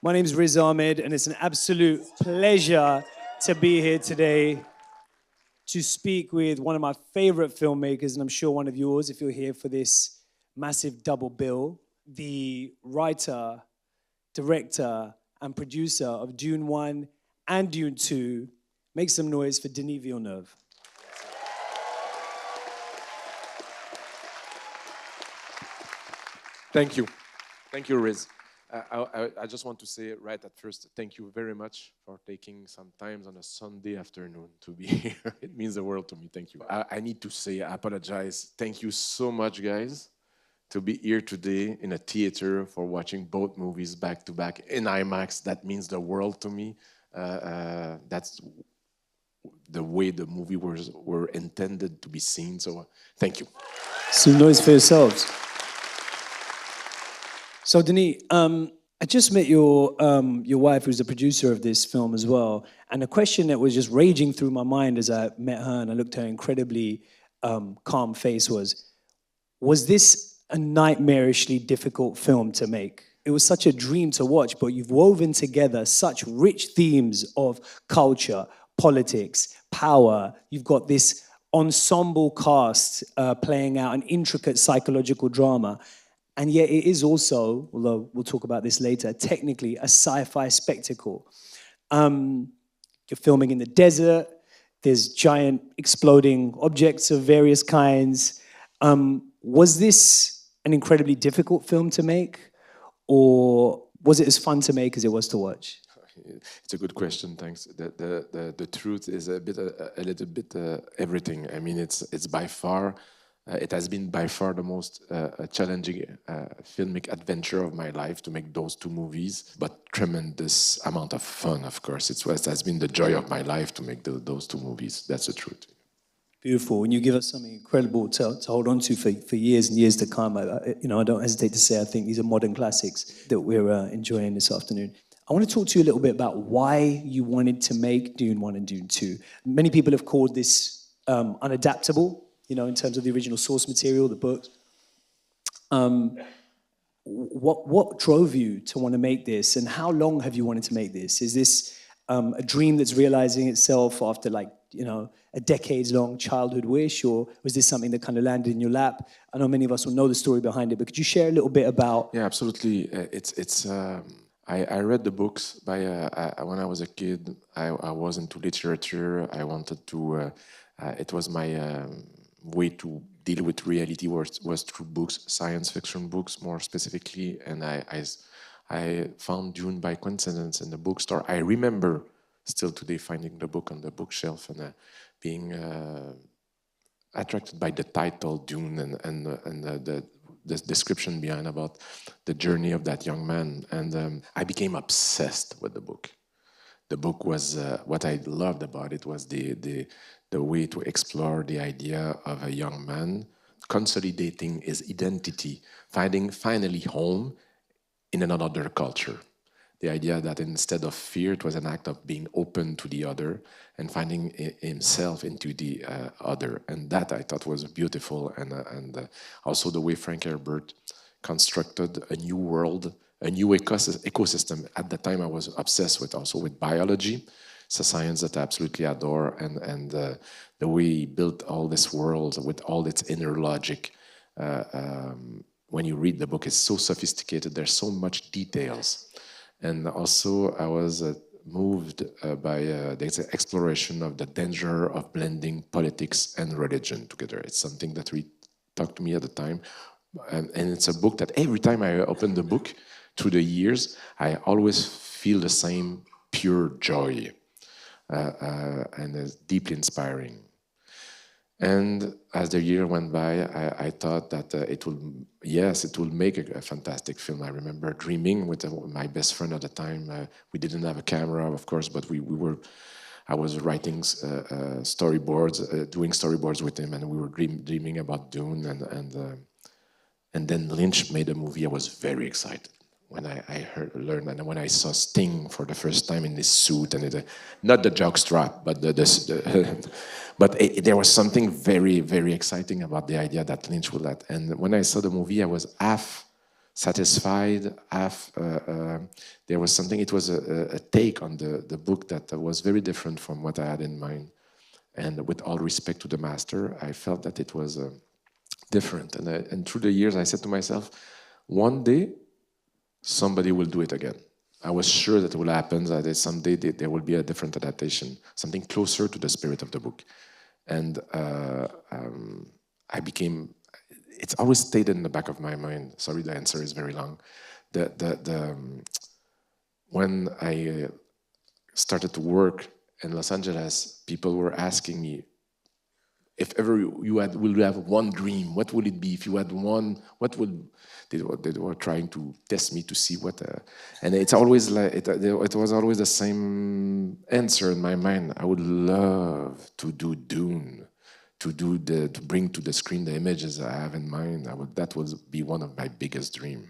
My name is Riz Ahmed, and it's an absolute pleasure to be here today to speak with one of my favorite filmmakers, and I'm sure one of yours if you're here for this massive double bill, the writer, director, and producer of Dune 1 and Dune 2. Make some noise for Denis Villeneuve. Thank you. Thank you, Riz. I just want to say right at first, thank you very much for taking some time on a Sunday afternoon to be here. It means the world to me. Thank you. I need to say, I apologize. Thank you so much, guys, to be here today in a theater for watching both movies back to back in IMAX. That means the world to me. That's the way the movie were intended to be seen. So thank you. Some noise for yourselves. So Denis, I just met your wife, who's the producer of this film as well, and a question that was just raging through my mind as I met her and I looked at her incredibly calm face was this a nightmarishly difficult film to make? It was such a dream to watch, but you've woven together such rich themes of culture, politics, power. You've got this ensemble cast playing out an intricate psychological drama. And yet it is also, although we'll talk about this later, technically a sci-fi spectacle. You're filming in the desert. There's giant exploding objects of various kinds. Was this an incredibly difficult film to make? Or was it as fun to make as it was to watch? It's a good question, thanks. The truth is a little bit everything. I mean, it's by far, it has been by far the most challenging filmic adventure of my life to make those two movies, but tremendous amount of fun, of course. It has been the joy of my life to make those two movies. That's the truth. Beautiful. And you give us something incredible to hold on to for years and years to come. I don't hesitate to say I think these are modern classics that we're enjoying this afternoon. I want to talk to you a little bit about why you wanted to make Dune 1 and Dune 2. Many people have called this unadaptable, in terms of the original source material, the books. What drove you to want to make this, and how long have you wanted to make this? Is this a dream that's realizing itself after a decades-long childhood wish, or was this something that kind of landed in your lap? I know many of us will know the story behind it, but could you share a little bit about... Yeah, absolutely. I read the books when I was a kid. I was into literature. I wanted to... it was my way to deal with reality was through books, science fiction books more specifically, and I found Dune by coincidence in the bookstore. I remember still today finding the book on the bookshelf and being attracted by the title Dune and the description behind about the journey of that young man, and I became obsessed with the book. The book was what I loved about it was the way to explore the idea of a young man consolidating his identity, finding finally home in another culture. The idea that instead of fear, it was an act of being open to the other and finding himself into the other. And that I thought was beautiful. And also the way Frank Herbert constructed a new world, a new ecosystem. At the time I was obsessed with biology. It's a science that I absolutely adore, and the way he built all this world with all its inner logic. When you read the book, it's so sophisticated. There's so much details, and also I was moved by the exploration of the danger of blending politics and religion together. It's something that really talked to me at the time, and it's a book that every time I open the book through the years, I always feel the same pure joy. And it's deeply inspiring. And as the year went by, I thought that it will make a fantastic film. I remember dreaming with my best friend at the time. We didn't have a camera, of course, but I was writing storyboards, doing storyboards with him, and we were dreaming about Dune. And then Lynch made a movie. I was very excited when I learned, and when I saw Sting for the first time in this suit, and not the jockstrap, but there was something very, very exciting about the idea that Lynch would let. And when I saw the movie, I was half satisfied. There was something, it was a take on the book that was very different from what I had in mind. And with all respect to the master, I felt that it was different. And through the years, I said to myself, one day, somebody will do it again. I was sure that it will happen, that someday there will be a different adaptation, something closer to the spirit of the book. And I became, it's always stayed in the back of my mind. Sorry, the answer is very long. When I started to work in Los Angeles, people were asking me, if ever will you have one dream, what would it be? If you had one, what would, they were trying to test me to see what, and it's always like, it was always the same answer in my mind. I would love to do Dune, to bring to the screen the images I have in mind. That would be one of my biggest dreams.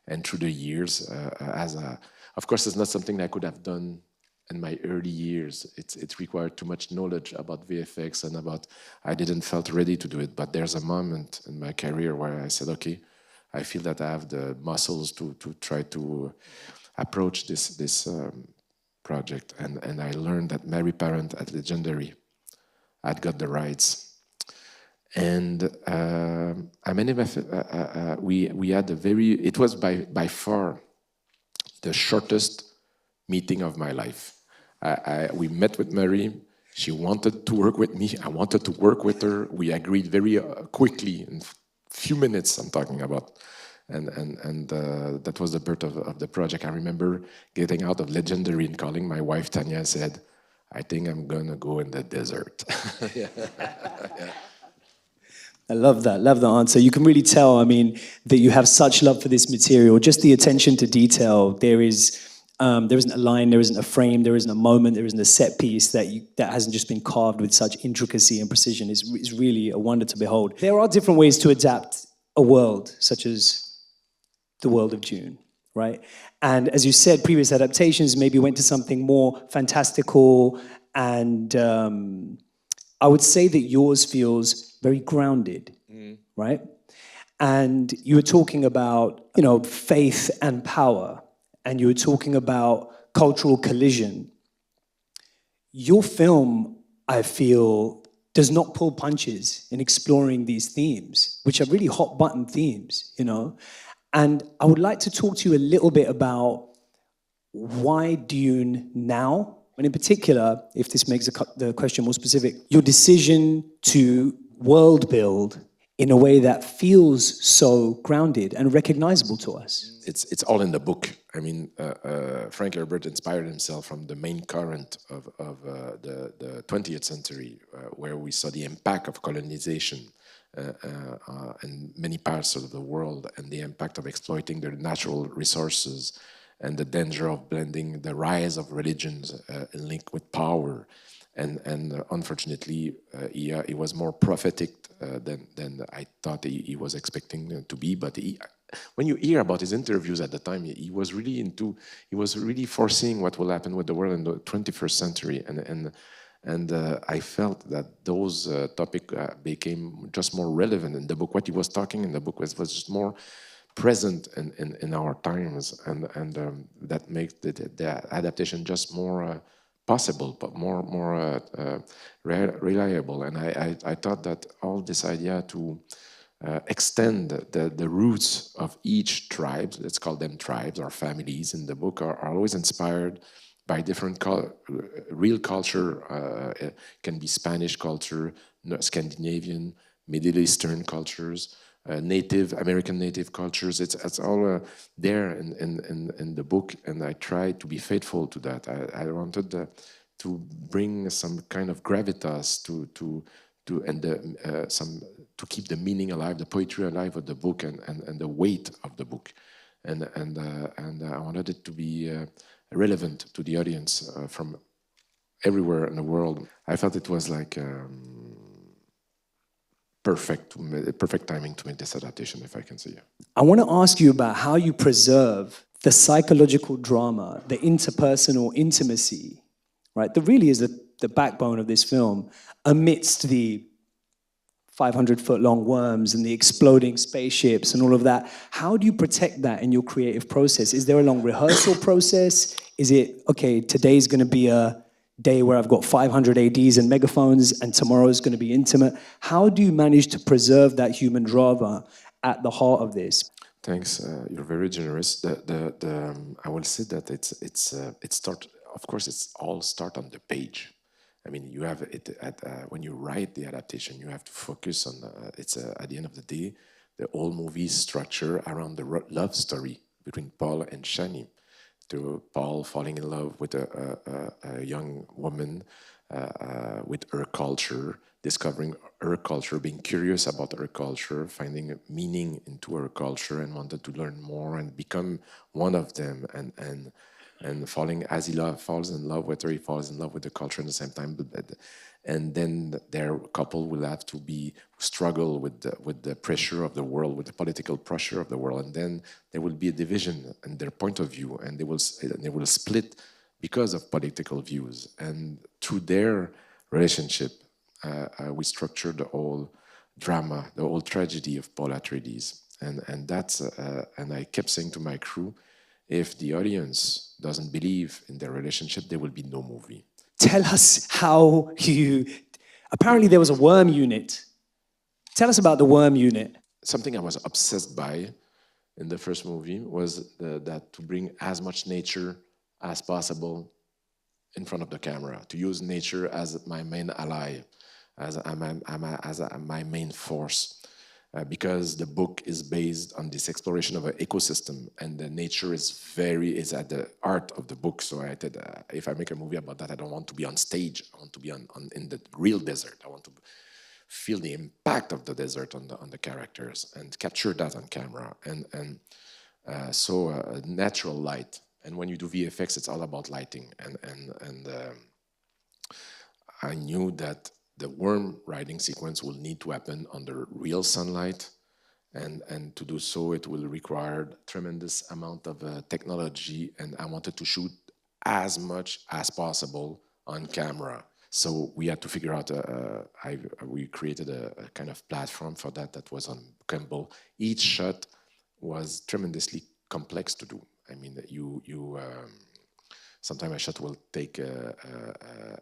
And through the years, of course, it's not something I could have done in my early years. It required too much knowledge about VFX and I didn't felt ready to do it. But there's a moment in my career where I said, okay, I feel that I have the muscles to try to approach this project. And I learned that Mary Parent at Legendary had got the rights. And we had it was by far the shortest meeting of my life. We met with Mary. She wanted to work with me. I wanted to work with her. We agreed very quickly, in a few minutes I'm talking about. And that was the birth of the project. I remember getting out of Legendary and calling my wife Tanya and said, I think I'm gonna go in the desert. Yeah. I love that answer. You can really tell, I mean, that you have such love for this material, just the attention to detail. There isn't a line, there isn't a frame, there isn't a moment, there isn't a set piece that hasn't just been carved with such intricacy and precision. It's really a wonder to behold. There are different ways to adapt a world, such as the world of Dune, right? And as you said, previous adaptations maybe went to something more fantastical, and I would say that yours feels very grounded, right? And you were talking about, faith and power, and you were talking about cultural collision. Your film, I feel, does not pull punches in exploring these themes, which are really hot button themes, And I would like to talk to you a little bit about why Dune now, and in particular, if this makes the question more specific, your decision to world build in a way that feels so grounded and recognizable to us. It's all in the book. I mean, Frank Herbert inspired himself from the main current of the 20th century, where we saw the impact of colonization in many parts of the world, and the impact of exploiting their natural resources, and the danger of blending the rise of religions linked with power. And unfortunately, he was more prophetic than I thought he was expecting to be. But when you hear about his interviews at the time, he was really foreseeing what will happen with the world in the 21st century. And I felt that those topics became just more relevant in the book. What he was talking in the book was just more present in our times, and that makes the adaptation just more possible, but more reliable. And I thought that all this idea to extend the roots of each tribe, let's call them tribes or families in the book, are always inspired by different real culture. It can be Spanish culture, Scandinavian, Middle Eastern cultures, American native cultures. It's all there in the book, and I tried to be faithful to that. I wanted to bring some kind of gravitas to keep the meaning alive, the poetry alive of the book, and the weight of the book, and I wanted it to be relevant to the audience from everywhere in the world. I felt it was like perfect timing to make this adaptation, if I can say. I want to ask you about how you preserve the psychological drama, the interpersonal intimacy, right? That really is the backbone of this film, amidst the 500-foot-long worms and the exploding spaceships and all of that. How do you protect that in your creative process? Is there a long rehearsal process? Is it, okay, today's going to be a day where I've got 500 ADs and megaphones and tomorrow's going to be intimate? How do you manage to preserve that human drama at the heart of this? Thanks. You're very generous. I will say that it start. Of course, it's all start on the page. I mean, you have it when you write the adaptation, you have to focus on. It's at the end of the day, the whole movie is structured around the love story between Paul and Shani. To Paul falling in love with a young woman, with her culture, discovering her culture, being curious about her culture, finding meaning into her culture, and wanted to learn more and become one of them, and falling as he falls in love with her, he falls in love with the culture at the same time. And then their couple will have to struggle with the pressure of the world, with the political pressure of the world, and then there will be a division in their point of view, and they will split because of political views. And through their relationship, we structured the whole drama, the whole tragedy of Paul Atreides, and that's and I kept saying to my crew, if the audience doesn't believe in their relationship, there will be no movie. Tell us how you... Apparently there was a worm unit. Tell us about the worm unit. Something I was obsessed by in the first movie was that to bring as much nature as possible in front of the camera, to use nature as my main ally, as my main force. Because the book is based on this exploration of an ecosystem, and the nature is at the heart of the book. So I said, if I make a movie about that, I don't want to be on stage. I want to be in the real desert. I want to feel the impact of the desert on the characters and capture that on camera. And so natural light. And when you do VFX, it's all about lighting. And I knew that the worm riding sequence will need to happen under real sunlight, and to do so, it will require tremendous amount of technology, and I wanted to shoot as much as possible on camera. So we had to figure out, we created a kind of platform for that was on Campbell. Each shot was tremendously complex to do. I mean, sometimes a shot will take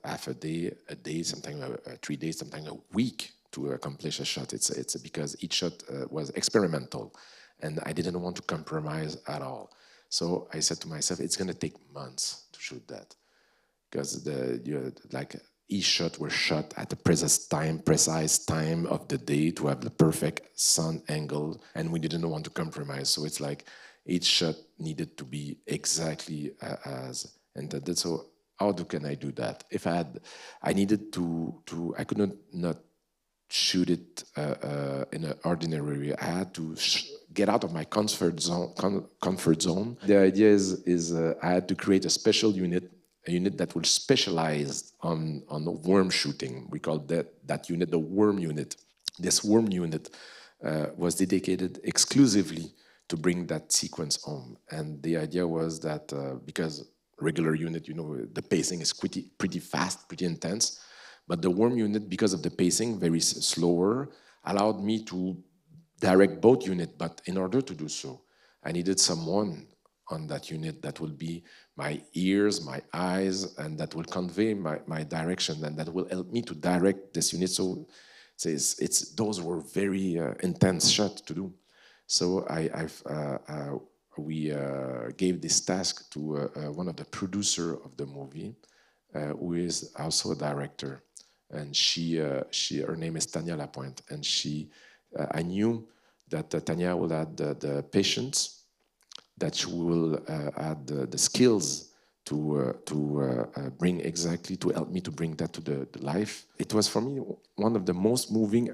half a day, sometimes 3 days, sometimes a week to accomplish a shot. It's because each shot was experimental, and I didn't want to compromise at all. So I said to myself, it's going to take months to shoot that, because each shot was shot at the precise time of the day to have the perfect sun angle, and we didn't want to compromise. So it's like each shot needed to be exactly as. And so how can I do that? If I needed to I could not shoot it in an ordinary way. I had to get out of my comfort zone. The idea is I had to create a special unit, a unit that will specialize on worm shooting. We call that unit the worm unit. This worm unit was dedicated exclusively to bring that sequence home. And the idea was that because regular unit, the pacing is pretty fast, pretty intense. But the worm unit, because of the pacing, very slower, allowed me to direct both units. But in order to do so, I needed someone on that unit that will be my ears, my eyes, and that will convey my direction, and that will help me to direct this unit. So those were very intense shots to do. So we gave this task to one of the producers of the movie, who is also a director, and her name is Tania Lapointe, and I knew that Tania will add the patience, that she will add the skills to help me to bring that to the life. It was for me one of the most moving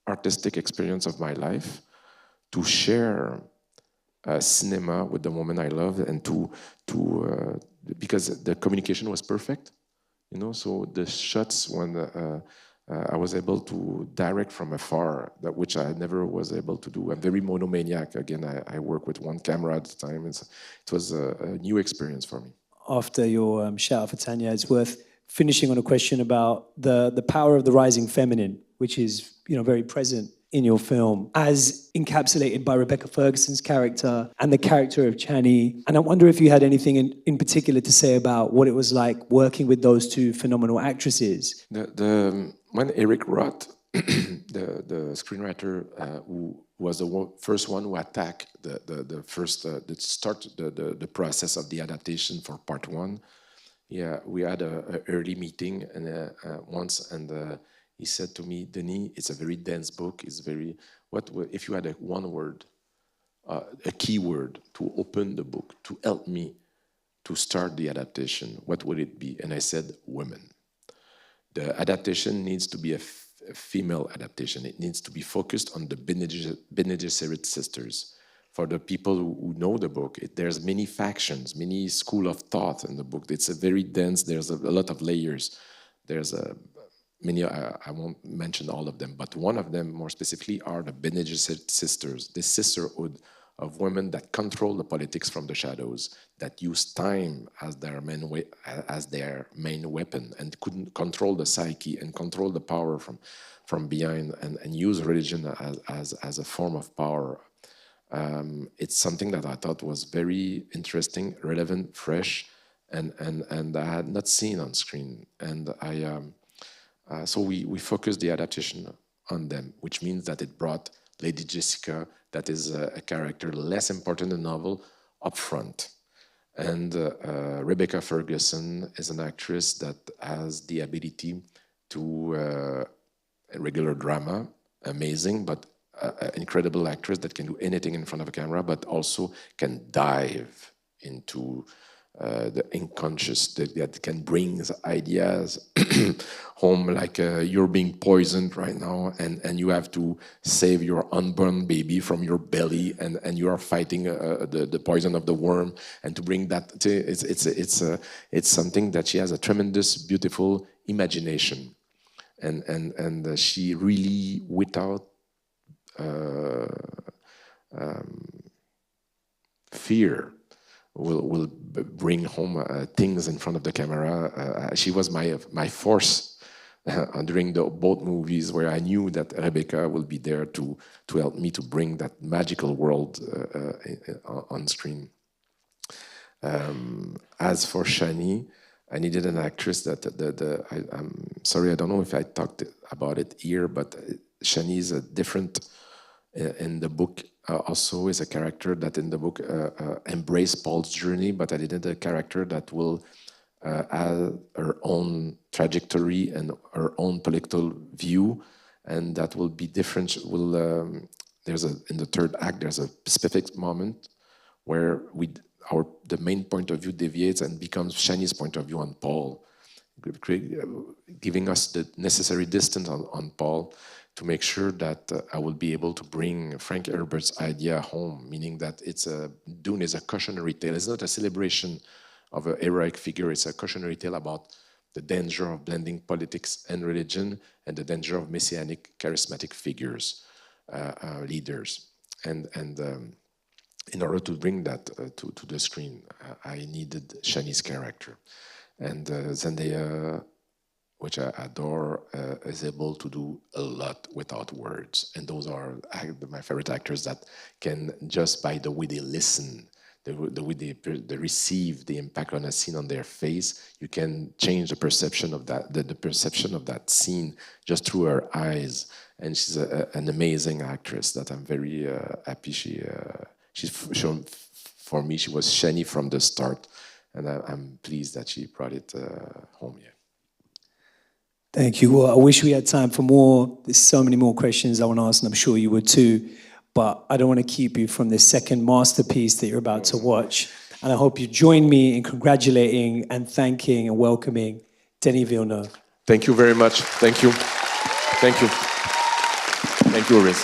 artistic experience of my life, to share cinema with the woman I love, and because the communication was perfect, so the shots when I was able to direct from afar, which I never was able to do. I'm very monomaniac. Again, I work with one camera at a time. It was a new experience for me. After your shout out for Tanya, it's worth finishing on a question about the power of the rising feminine which is, very present in your film, as encapsulated by Rebecca Ferguson's character and the character of Chani. And I wonder if you had anything in particular to say about what it was like working with those two phenomenal actresses. When Eric Roth, the screenwriter who was the first one who attacked the process of the adaptation for part one, yeah, we had a early meeting and once, and he said to me, Denis, it's a very dense book. It's very, if you had one word, a key word to open the book, to help me to start the adaptation, what would it be? And I said, women. The adaptation needs to be a female adaptation. It needs to be focused on the Bene Gesserit sisters. For the people who know the book, there's many factions, many school of thought in the book. It's a very dense, there's a lot of layers. There's many, I won't mention all of them, but one of them more specifically are the Bene Gesserit sisters, the sisterhood of women that control the politics from the shadows, that use time as their main weapon, and couldn't control the psyche and control the power from behind, and use religion as a form of power. It's something that I thought was very interesting, relevant, fresh, and I had not seen on screen. And so we focused the adaptation on them, which means that it brought Lady Jessica, that is a character less important in the novel, up front. And Rebecca Ferguson is an actress that has the ability to regular drama, amazing, but incredible actress that can do anything in front of a camera, but also can dive into the unconscious, that can bring ideas home, like you're being poisoned right now, and you have to save your unborn baby from your belly, and you are fighting the poison of the worm, and to bring that to, it's something that she has a tremendous, beautiful imagination, and she really, without fear, will bring home things in front of the camera. She was my force during both movies, where I knew that Rebecca will be there to help me to bring that magical world on screen. As for Chani, I needed an actress that I'm sorry, I don't know if I talked about it here, but Chani is a different in the book. Also is a character that in the book embrace Paul's journey, but I needed a character that will have her own trajectory and her own political view, and that will be different. There's in the third act, there's a specific moment where the main point of view deviates and becomes Chani's point of view on Paul, giving us the necessary distance on Paul, to make sure that I will be able to bring Frank Herbert's idea home, meaning that Dune is a cautionary tale. It's not a celebration of a heroic figure. It's a cautionary tale about the danger of blending politics and religion, and the danger of messianic, charismatic figures, leaders. And in order to bring that to the screen, I needed Chani's character. And Zendaya, which I adore, is able to do a lot without words. And those are my favorite actors that can, just by the way they listen, the way they receive the impact on a scene on their face, you can change the perception of that, the perception of that scene just through her eyes. And she's an amazing actress that I'm very happy she's shown. For me, she was Chani from the start. And I'm pleased that she brought it home here. Thank you. Well, I wish we had time for more. There's so many more questions I want to ask, and I'm sure you would too. But I don't want to keep you from this second masterpiece that you're about to watch. And I hope you join me in congratulating and thanking and welcoming Denis Villeneuve. Thank you very much. Thank you. Thank you. Thank you, Riz.